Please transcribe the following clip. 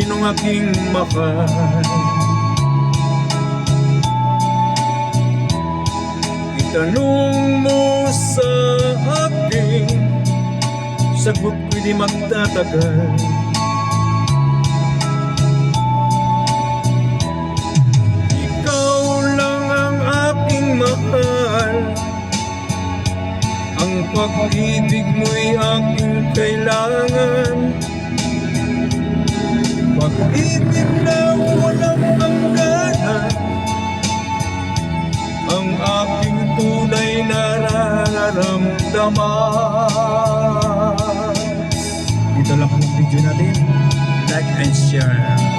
sinong aking mahal. Itanong mo sa akin, sagot ko'y di magtatagal. Ikaw lang ang aking mahal, ang pag-ibig mo'y aking kailangan. Pag-ibig na walang hangganan, ang aking tunay na nararamdaman. Ito lang ang video natin. Like and share.